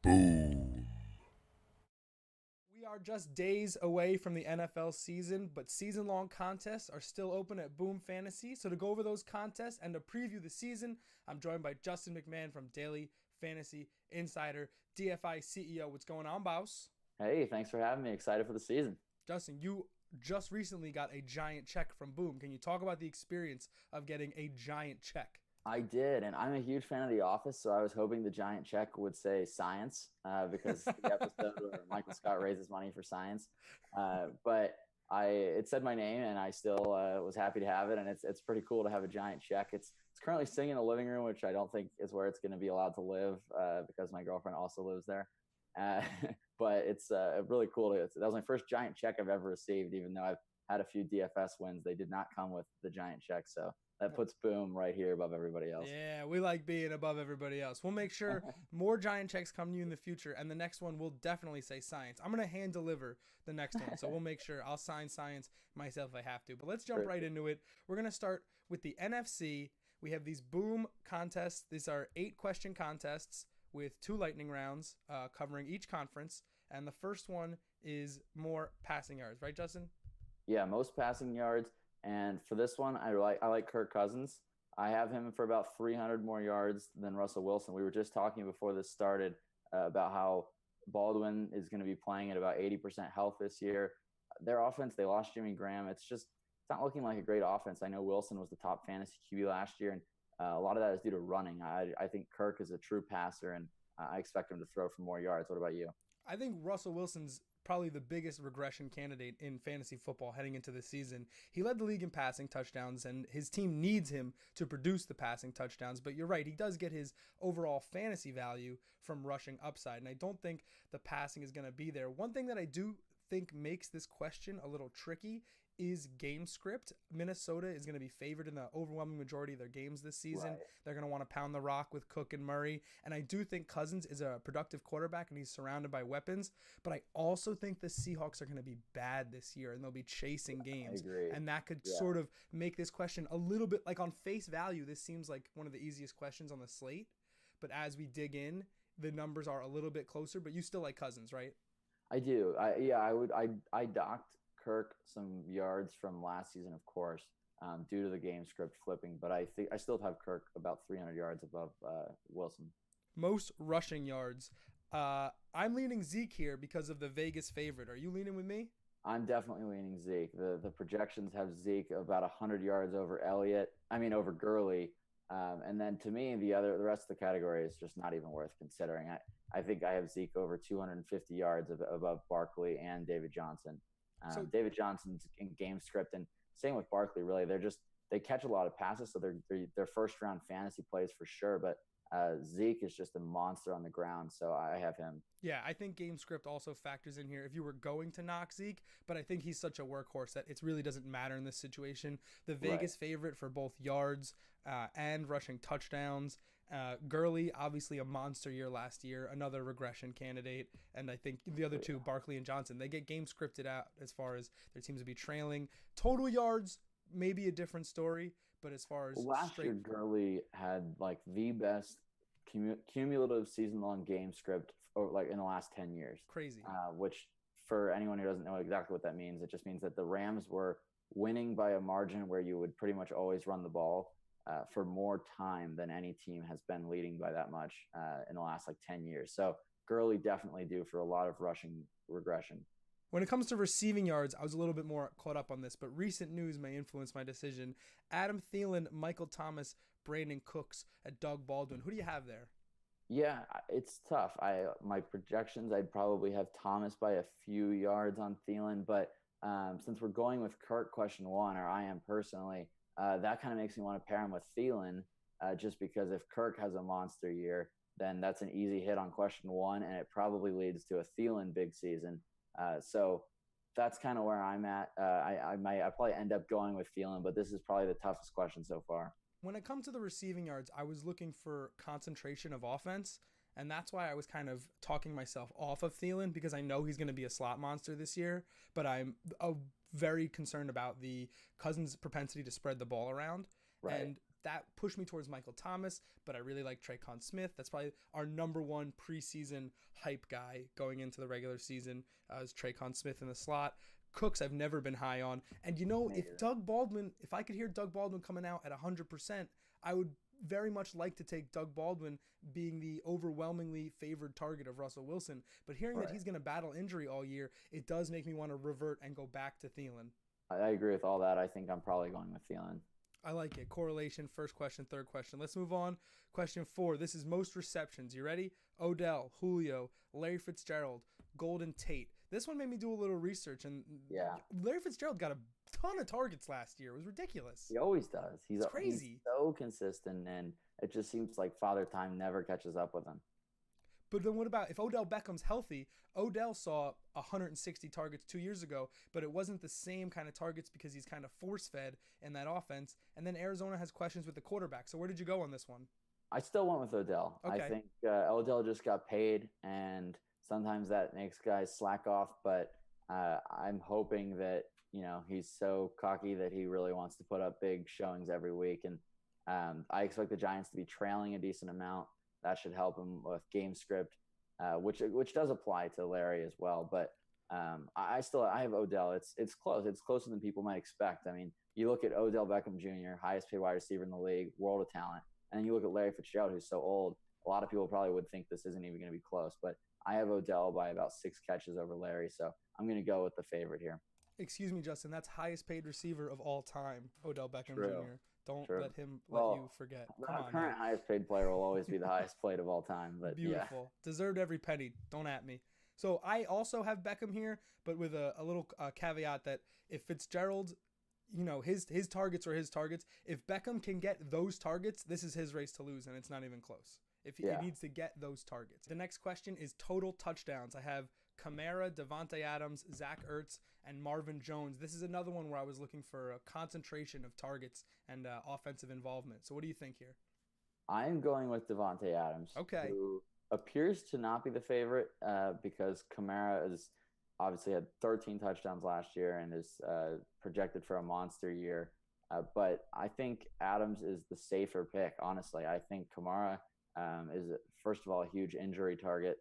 Boom. We are just days away from the NFL season, but season-long contests are still open at Boom Fantasy. So to go over those contests and to preview the season, I'm joined by Justin MacMahan from Daily Fantasy Insider, DFI CEO. What's going on, boss? Hey, thanks for having me. Excited for the season. Justin, you just recently got a giant check from Boom. Can you talk about the experience of getting a giant check? I did, and I'm a huge fan of The Office, so I was hoping the giant check would say science because the episode where Michael Scott raises money for science. But it said my name, and I still was happy to have it, and it's pretty cool to have a giant check. It's currently sitting in a living room, which I don't think is where it's going to be allowed to live because my girlfriend also lives there. But it's really cool. That was my first giant check I've ever received, even though I've had a few DFS wins. They did not come with the giant check, so that puts Boom right here above everybody else. Yeah, we like being above everybody else. We'll make sure more giant checks come to you in the future, and the next one will definitely say science. I'm going to hand deliver the next one, so we'll make sure I'll sign science myself if I have to. But let's jump right into it. We're going to start with the NFC. We have these Boom contests. These are 8-question contests with 2 lightning rounds covering each conference, and the first one is more passing yards, right, Justin? Yeah, most passing yards. And for this one, I like Kirk Cousins. I have him for about 300 more yards than Russell Wilson. We were just talking before this started about how Baldwin is going to be playing at about 80% health this year. Their offense, they lost Jimmy Graham. It's not looking like a great offense. I know Wilson was the top fantasy QB last year, and a lot of that is due to running. I think Kirk is a true passer, and I expect him to throw for more yards. What about you? I think Russell Wilson's probably the biggest regression candidate in fantasy football heading into the season. He led the league in passing touchdowns, and his team needs him to produce the passing touchdowns. But you're right, he does get his overall fantasy value from rushing upside, and I don't think the passing is going to be there. One thing that I do think makes this question a little tricky is game script. Minnesota is going to be favored in the overwhelming majority of their games this season. Right. They're going to want to pound the rock with Cook and Murray. And I do think Cousins is a productive quarterback and he's surrounded by weapons. But I also think the Seahawks are going to be bad this year and they'll be chasing games. I agree. And that could sort of make this question a little bit like on face value. This seems like one of the easiest questions on the slate. But as we dig in, the numbers are a little bit closer. But you still like Cousins, right? I do. I docked Kirk some yards from last season, of course, due to the game script flipping. But I think I still have Kirk about 300 yards above Wilson. Most rushing yards. I'm leaning Zeke here because of the Vegas favorite. Are you leaning with me? I'm definitely leaning Zeke. The projections have Zeke about 100 yards over over Gurley. And then to me, the rest of the category is just not even worth considering. I think I have Zeke over 250 yards above Barkley and David Johnson. David Johnson's in game script, and same with Barkley. Really, they catch a lot of passes, so they're first round fantasy plays for sure. But Zeke is just a monster on the ground, so I have him. Yeah, I think game script also factors in here if you were going to knock Zeke, but I think he's such a workhorse that it really doesn't matter in this situation. The Vegas favorite for both yards and rushing touchdowns. Gurley, obviously a monster year last year, another regression candidate. And I think the other two, Barkley and Johnson, they get game scripted out as far as their teams to be trailing. Total yards, maybe a different story, but as far as last year, Gurley had like the best cumulative season-long game script in the last 10 years. Crazy. Which for anyone who doesn't know exactly what that means, it just means that the Rams were winning by a margin where you would pretty much always run the ball for more time than any team has been leading by that much in the last 10 years. So Gurley definitely due for a lot of rushing regression. When it comes to receiving yards, I was a little bit more caught up on this, but recent news may influence my decision. Adam Thielen, Michael Thomas, Brandon Cooks, and Doug Baldwin. Who do you have there? Yeah, it's tough. My projections, I'd probably have Thomas by a few yards on Thielen, but since we're going with Kirk question 1, or I am personally, that kind of makes me want to pair him with Thielen, just because if Kirk has a monster year, then that's an easy hit on question 1, and it probably leads to a Thielen big season. So that's kind of where I'm at. I probably end up going with Thielen, but this is probably the toughest question so far. When it comes to the receiving yards, I was looking for concentration of offense, and that's why I was kind of talking myself off of Thielen because I know he's going to be a slot monster this year, but I'm very concerned about the Cousins' propensity to spread the ball around. Right. And that pushed me towards Michael Thomas, but I really like Traquan Smith. That's probably our number one preseason hype guy going into the regular season, is Traquan Smith in the slot. Cooks I've never been high on. And if I could hear Doug Baldwin coming out at 100%, I would very much like to take Doug Baldwin being the overwhelmingly favored target of Russell Wilson. But hearing that he's going to battle injury all year, it does make me want to revert and go back to Thielen. I agree with all that. I think I'm probably going with Thielen. I like it. Correlation, first question, third question. Let's move on. Question 4. This is most receptions. You ready? Odell, Julio, Larry Fitzgerald, Golden Tate. This one made me do a little research, and Larry Fitzgerald got a ton of targets last year. It was ridiculous. He always does. He's crazy. He's so consistent, and it just seems like Father Time never catches up with him. But then what about if Odell Beckham's healthy? Odell saw 160 targets 2 years ago, but it wasn't the same kind of targets because he's kind of force-fed in that offense. And then Arizona has questions with the quarterback. So where did you go on this one? I still went with Odell. Okay. I think Odell just got paid, and sometimes that makes guys slack off. But I'm hoping that, he's so cocky that he really wants to put up big showings every week. And I expect the Giants to be trailing a decent amount. That should help him with game script, which does apply to Larry as well. But I have Odell. It's close. It's closer than people might expect. I mean, you look at Odell Beckham Jr., highest paid wide receiver in the league, world of talent, and then you look at Larry Fitzgerald, who's so old. A lot of people probably would think this isn't even going to be close. But I have Odell by about 6 catches over Larry, so I'm going to go with the favorite here. Excuse me, Justin. That's highest paid receiver of all time, Odell Beckham Jr. Don't let him let you forget. Come on, current highest paid player will always be the highest paid of all time. But beautiful. Yeah. Deserved every penny. Don't at me. So I also have Beckham here, but with a little caveat that if Fitzgerald, his targets are his targets. If Beckham can get those targets, this is his race to lose, and it's not even close. If he needs to get those targets. The next question is total touchdowns. I have Kamara, Devontae Adams, Zach Ertz, and Marvin Jones. This is another one where I was looking for a concentration of targets and offensive involvement. So what do you think here? I'm going with Devontae Adams. Okay. Who appears to not be the favorite because Kamara is obviously had 13 touchdowns last year and is projected for a monster year. But I think Adams is the safer pick, honestly. I think Kamara is, first of all, a huge injury target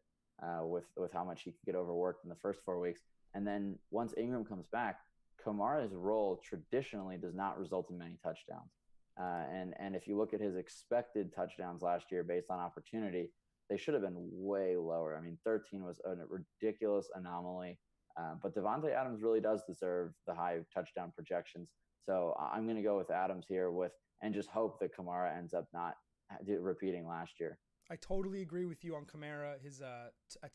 with how much he could get overworked in the first 4 weeks. And then once Ingram comes back, Kamara's role traditionally does not result in many touchdowns. And if you look at his expected touchdowns last year based on opportunity, they should have been way lower. I mean, 13 was a ridiculous anomaly. But Devontae Adams really does deserve the high touchdown projections. So I'm going to go with Adams here and just hope that Kamara ends up not repeating last year. I totally agree with you on Kamara. His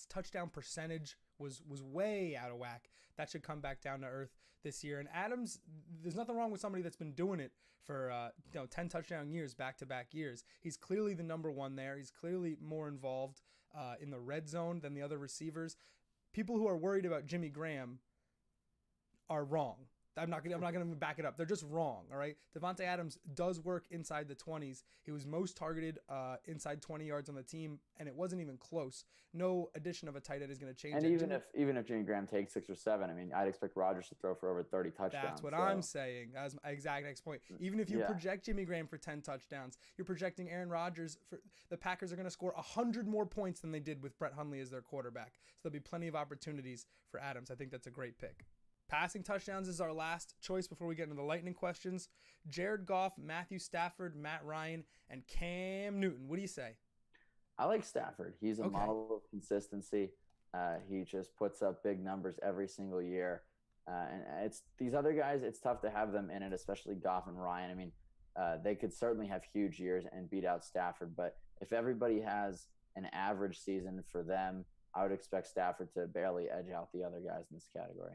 touchdown percentage was way out of whack. That should come back down to earth this year. And Adams, there's nothing wrong with somebody that's been doing it for 10 touchdown years, back-to-back years. He's clearly the number one there. He's clearly more involved in the red zone than the other receivers. People who are worried about Jimmy Graham are wrong. I'm not going to back it up. They're just wrong, all right? Devontae Adams does work inside the 20s. He was most targeted inside 20 yards on the team, and it wasn't even close. No addition of a tight end is going to change. And even if Jimmy Graham takes 6 or 7, I mean, I'd expect Rodgers to throw for over 30 touchdowns. That's what I'm saying. That was my exact next point. Even if you project Jimmy Graham for 10 touchdowns, you're projecting Aaron Rodgers. The Packers are going to score 100 more points than they did with Brett Hundley as their quarterback. So there'll be plenty of opportunities for Adams. I think that's a great pick. Passing touchdowns is our last choice before we get into the lightning questions. Jared Goff, Matthew Stafford, Matt Ryan, and Cam Newton. What do you say? I like Stafford. He's a model of consistency. He just puts up big numbers every single year. And it's these other guys, it's tough to have them in it, especially Goff and Ryan. I mean, they could certainly have huge years and beat out Stafford. But if everybody has an average season for them, I would expect Stafford to barely edge out the other guys in this category.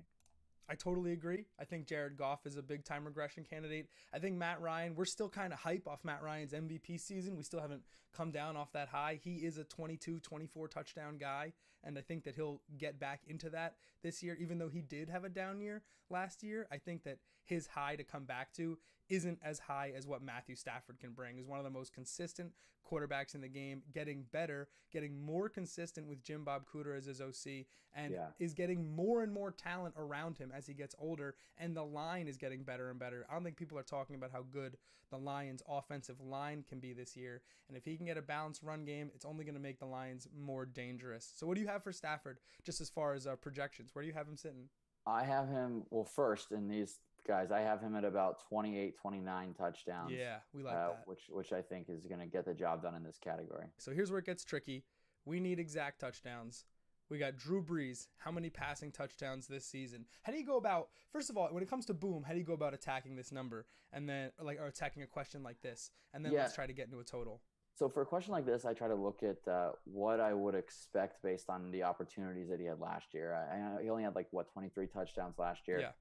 I totally agree. I think Jared Goff is a big-time regression candidate. I think Matt Ryan, we're still kind of hype off Matt Ryan's MVP season. We still haven't come down off that high. He is a 22, 24 touchdown guy, and I think that he'll get back into that this year. Even though he did have a down year last year, I think that his high to come back to isn't as high as what Matthew Stafford can bring. He's one of the most consistent quarterbacks in the game, getting better, getting more consistent with Jim Bob Cooter as his OC, and is getting more and more talent around him as he gets older, and the line is getting better and better. I don't think people are talking about how good the Lions' offensive line can be this year, and if he can get a balanced run game, it's only going to make the Lions more dangerous. So what do you have for Stafford, just as far as projections? Where do you have him sitting? I have him, first in these guys, I have him at about 28, 29 touchdowns. Yeah, we like that. Which I think is going to get the job done in this category. So here's where it gets tricky. We need exact touchdowns. We got Drew Brees. How many passing touchdowns this season? How do you go about, first of all, when it comes to Boom, how do you go about attacking this number and then, or attacking a question like this? And then let's try to get into a total. So for a question like this, I try to look at what I would expect based on the opportunities that he had last year. I know he only had 23 touchdowns last year. Yeah.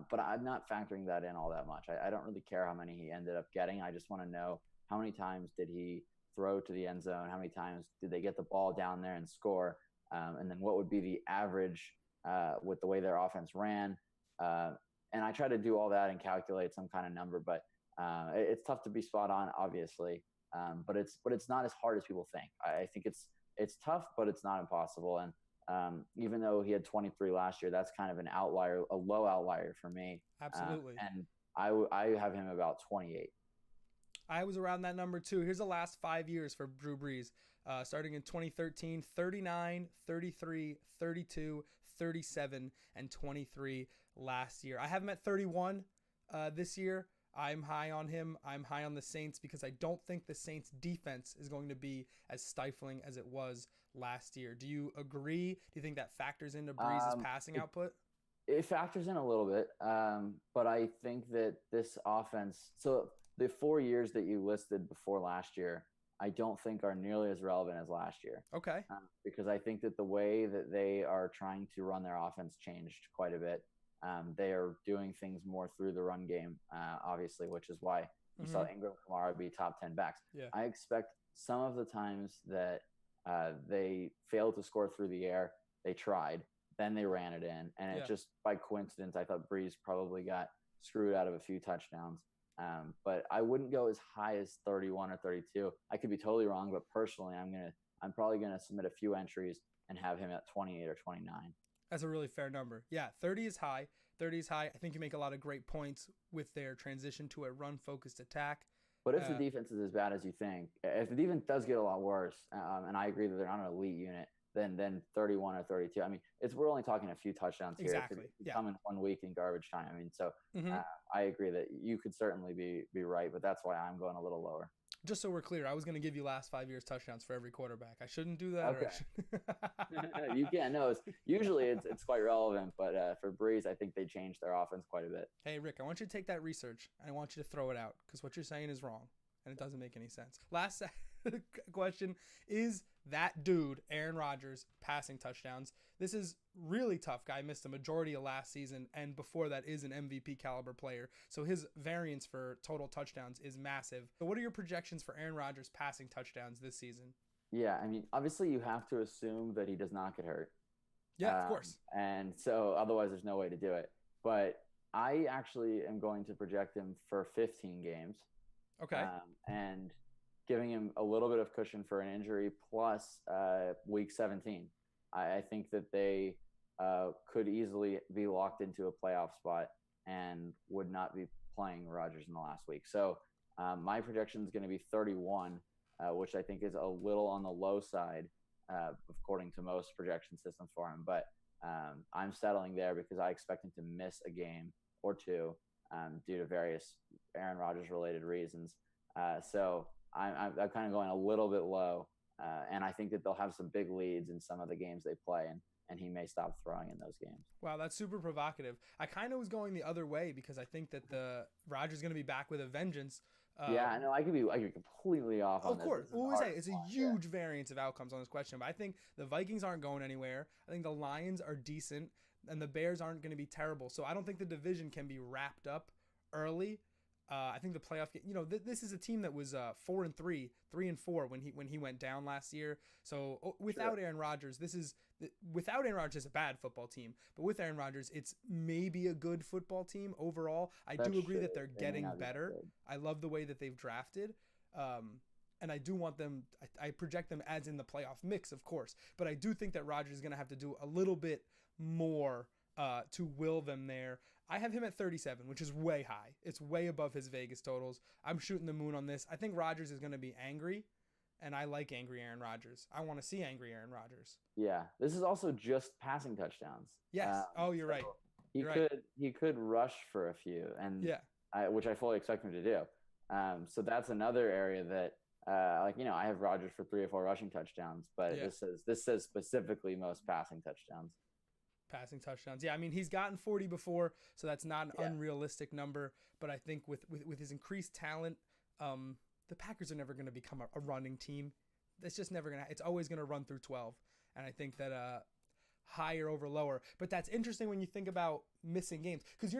But I'm not factoring that in all that much. I don't really care how many he ended up getting. I just want to know how many times did he throw to the end zone? How many times did they get the ball down there and score? And then what would be the average with the way their offense ran? And I try to do all that and calculate some kind of number, but it's tough to be spot on, obviously. But it's not as hard as people think. I think it's tough, but it's not impossible. And even though he had 23 last year, that's kind of an outlier, a low outlier for me. Absolutely. And I have him about 28. I was around that number too. Here's the last 5 years for Drew Brees. Starting in 2013, 39, 33, 32, 37, and 23 last year. I have him at 31 this year. I'm high on him. I'm high on the Saints because I don't think the Saints defense is going to be as stifling as it was last year. Do you agree? Do you think that factors into Brees' passing output? It factors in a little bit, but I think that this offense, so the 4 years that you listed before last year, I don't think are nearly as relevant as last year. Okay. Because I think that the way that they are trying to run their offense changed quite a bit. They are doing things more through the run game, obviously, which is why you saw Ingram Kamara be top 10 backs. Yeah. I expect some of the times that they failed to score through the air, they tried, then they ran it in. And it just, by coincidence, I thought Brees probably got screwed out of a few touchdowns. But I wouldn't go as high as 31 or 32. I could be totally wrong, but personally, I'm probably going to submit a few entries and have him at 28 or 29. That's a really fair number. Yeah, 30 is high. 30 is high. I think you make a lot of great points with their transition to a run-focused attack. But if the defense is as bad as you think, if the defense does get a lot worse, and I agree that they're not an elite unit, then 31 or 32. I mean, we're only talking a few touchdowns here. Exactly. It could come in 1 week in garbage time. I mean, so I agree that you could certainly be right, but that's why I'm going a little lower. Just so we're clear, I was going to give you last 5 years touchdowns for every quarterback. I shouldn't do that. Okay. You can't. No, usually it's quite relevant, but for Brees, I think they changed their offense quite a bit. Hey, Rick, I want you to take that research and I want you to throw it out because what you're saying is wrong and it doesn't make any sense. Last question, is that dude, Aaron Rodgers, passing touchdowns? This is really tough. Guy missed a majority of last season, and before that is an MVP caliber player. So his variance for total touchdowns is massive. So what are your projections for Aaron Rodgers passing touchdowns this season? Yeah, I mean, obviously you have to assume that he does not get hurt. Yeah, of course. And so otherwise there's no way to do it. But I actually am going to project him for 15 games. Okay. And giving him a little bit of cushion for an injury plus week 17. I think that they could easily be locked into a playoff spot and would not be playing Rodgers in the last week. So my projection is going to be 31, which I think is a little on the low side, according to most projection systems for him. But I'm settling there because I expect him to miss a game or two due to various Aaron Rodgers related reasons. So I'm kind of going a little bit low, and I think that they'll have some big leads in some of the games they play, and he may stop throwing in those games. Wow, that's super provocative. I kind of was going the other way because I think that the Rodgers is going to be back with a vengeance. Yeah, I know. I could be completely off. Of course, always say it's a huge variance of outcomes on this question, but I think the Vikings aren't going anywhere. I think the Lions are decent, and the Bears aren't going to be terrible. So I don't think the division can be wrapped up early. I think the playoff, this is a team that was 4-3, 3-4 when he went down last year. So without Aaron Rodgers, without Aaron Rodgers, it's a bad football team. But with Aaron Rodgers, it's maybe a good football team overall. I do agree that they're getting better. I love the way that they've drafted. And I do want them, I project them as in the playoff mix, of course. But I do think that Rodgers is going to have to do a little bit more to will them there. I have him at 37, which is way high. It's way above his Vegas totals. I'm shooting the moon on this. I think Rodgers is going to be angry, and I like angry Aaron Rodgers. I want to see angry Aaron Rodgers. Yeah, this is also just passing touchdowns. Yes. You're right. He could rush for a few, and which I fully expect him to do. So that's another area that, I have Rodgers for 3 or 4 rushing touchdowns, but this says specifically most passing touchdowns. Passing touchdowns. Yeah, I mean, he's gotten 40 before, so that's not an unrealistic number. But I think with his increased talent, the Packers are never going to become a running team. It's just never going to. It's always going to run through 12. And I think that higher over lower. But that's interesting when you think about missing games, because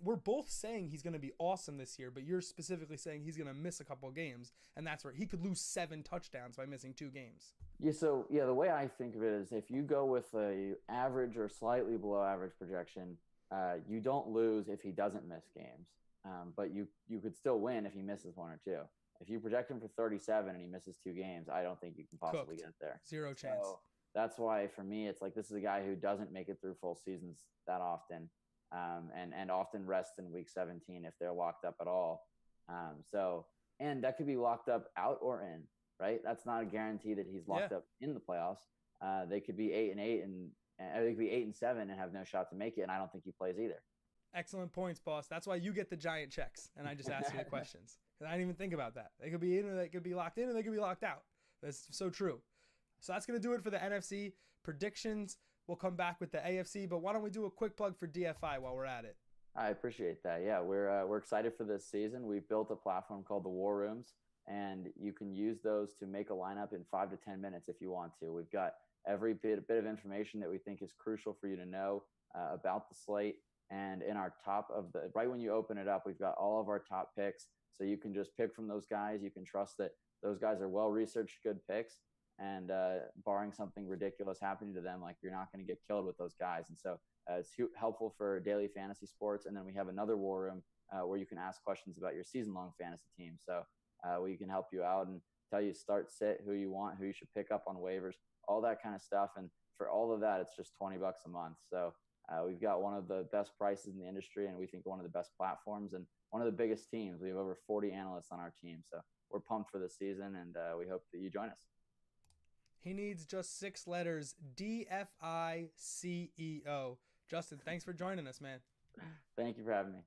we're both saying he's going to be awesome this year, but you're specifically saying he's going to miss a couple of games, and that's where he could lose 7 touchdowns by missing 2 games. Yeah. So the way I think of it is, if you go with a average or slightly below average projection, you don't lose if he doesn't miss games, but you could still win if he misses 1 or 2. If you project him for 37 and he misses 2 games, I don't think you can possibly get there. Zero chance. So that's why for me, it's like, this is a guy who doesn't make it through full seasons that often, and often rests in week 17 if they're locked up at all. And that could be locked up out or in, right? That's not a guarantee that he's locked up in the playoffs. They could be 8-8 and they could be 8-7 and have no shot to make it, and I don't think he plays either. Excellent points, boss. That's why you get the giant checks, and I just ask you the questions. I didn't even think about that. They could be in, or they could be locked in, or they could be locked out. That's so true. So that's going to do it for the NFC predictions. We'll come back with the AFC, but why don't we do a quick plug for DFI while we're at it? I appreciate that. Yeah, we're excited for this season. We've built a platform called the War Rooms, and you can use those to make a lineup in 5 to 10 minutes if you want to. We've got every bit of information that we think is crucial for you to know about the slate. And in our right when you open it up, we've got all of our top picks. So you can just pick from those guys. You can trust that those guys are well-researched, good picks. And barring something ridiculous happening to them, like, you're not going to get killed with those guys. And so it's helpful for daily fantasy sports. And then we have another war room where you can ask questions about your season-long fantasy team. So we can help you out and tell you start, sit, who you want, who you should pick up on waivers, all that kind of stuff. And for all of that, it's just $20 a month. So we've got one of the best prices in the industry, and we think one of the best platforms and one of the biggest teams. We have over 40 analysts on our team. So we're pumped for this season, and we hope that you join us. He needs just 6 letters, DFICEO. Justin, thanks for joining us, man. Thank you for having me.